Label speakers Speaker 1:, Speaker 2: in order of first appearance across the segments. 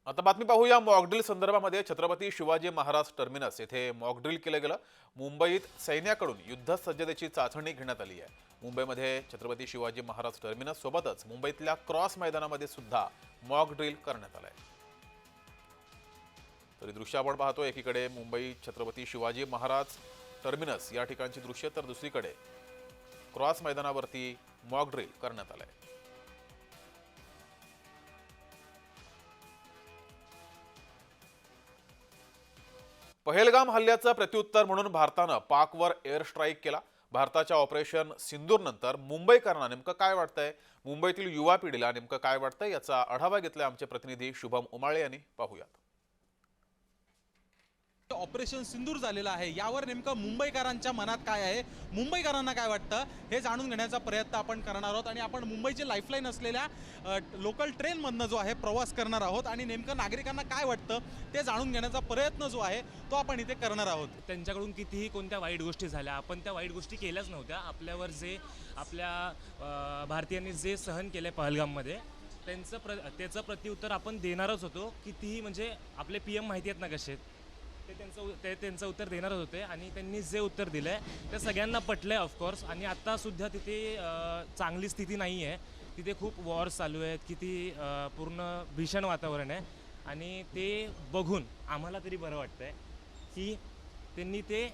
Speaker 1: आता बातमी पाहूया मॉकड्रिल संदर्भामध्ये। छत्रपती शिवाजी महाराज टर्मिनस येथे मॉकड्रिल केलं गेलं। मुंबईत सैन्याकडून युद्ध सज्जतेची चाचणी घेण्यात आली आहे। मुंबईमध्ये छत्रपती शिवाजी महाराज टर्मिनस सोबतच मुंबईतल्या क्रॉस मैदानामध्ये सुद्धा मॉकड्रिल करण्यात आलंय। तरी दृश्य आपण पाहतो, एकीकडे मुंबई छत्रपती शिवाजी महाराज टर्मिनस या ठिकाणची दृश्य, तर दुसरीकडे क्रॉस मैदानावरती मॉकड्रिल करण्यात आलंय। पहलगाम हल्ल्याचं प्रत्युत्तर म्हणून भारतानं पाकवर एअर स्ट्राईक केला। भारताच्या ऑपरेशन सिंदूर नंतर मुंबईकरांना नेमकं काय वाटतंय, मुंबईतील युवा पिढीला नेमकं काय वाटतंय, याचा आढावा घेतलाय आमचे प्रतिनिधी शुभम उमाळे यांनी। पाहूयात।
Speaker 2: ऑपरेशन सिंदूर झालेलं आहे, यावर नेमकं मुंबईकरांच्या मनात काय आहे, मुंबईकरांना काय वाटतं हे जाणून घेण्याचा प्रयत्न आपण करणार आहोत। आणि आपण मुंबईची लाईफलाईन असलेल्या लोकल ट्रेनमधनं जो आहे प्रवास करणार आहोत आणि नेमकं नागरिकांना काय वाटतं ते जाणून घेण्याचा प्रयत्न जो आहे तो आपण इथे करणार आहोत।
Speaker 3: त्यांच्याकडून कितीही कोणत्या वाईट गोष्टी झाल्या, आपण त्या वाईट गोष्टी केल्याच नव्हत्या। आपल्यावर जे आपल्या भारतीयांनी जे सहन केले पहलगाममध्ये, त्याचं प्रत्युत्तर आपण देणारच होतो। कितीही म्हणजे आपले PM माहिती आहेत ना कसे, ते त्यांचं उत्तर देणारच होते आणि त्यांनी जे उत्तर दिलं आहे ते सगळ्यांना पटलं आहे ऑफकोर्स। आणि आत्तासुद्धा तिथे चांगली स्थिती नाही आहे, तिथे खूप वॉर्स चालू आहेत, किती पूर्ण भीषण वातावरण आहे। आणि ते बघून आम्हाला तरी बरं वाटतं आहे की त्यांनी ते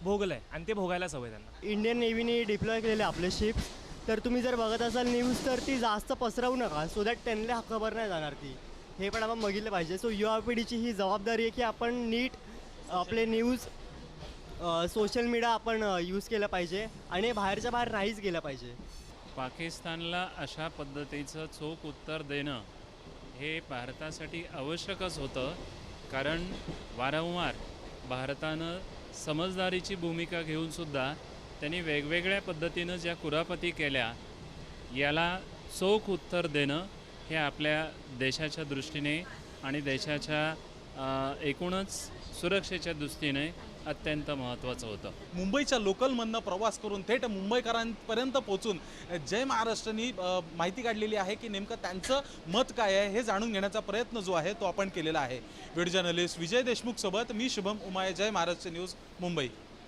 Speaker 3: भोगलं आहे आणि ते भोगायलाच हवं आहे त्यांना।
Speaker 4: इंडियन नेव्हीने डिप्लॉय केलेले आपले शिप्स, तर तुम्ही जर बघत असाल न्यूज तर ती जास्त पसरवू नका, सो दॅट त्यांना खबर नाही जाणार ती, हे पण आपण बघितलं पाहिजे। सो युवा पिढीची ही जबाबदारी आहे की आपण नीट आपले न्यूज सोशल मीडिया आपण यूज केलं पाहिजे आणि बाहेरच्या बाहेर नाहीच गेलं पाहिजे।
Speaker 5: पाकिस्तानला अशा पद्धतीचं चोख उत्तर देणं हे भारतासाठी आवश्यकच होतं, कारण वारंवार भारतानं समजदारीची भूमिका घेऊनसुद्धा त्यांनी वेगवेगळ्या पद्धतीनं ज्या कुरापती केल्या, याला चोख उत्तर देणं हे आपल्या देशाच्या दृष्टीने आणि देशाच्या एकूणच सुरक्षेच्या दृष्टीने अत्यंत महत्त्वाचं होतं।
Speaker 2: मुंबईच्या लोकलमधनं प्रवास करून थेट मुंबईकरांपर्यंत पोहोचून जय महाराष्ट्रनी माहिती काढलेली आहे की नेमकं त्यांचं मत काय आहे हे जाणून घेण्याचा प्रयत्न जो आहे तो आपण केलेला आहे। व्हिडिओ जर्नलिस्ट विजय देशमुख सोबत मी शुभम उमाळे, जय महाराष्ट्र न्यूज, मुंबई।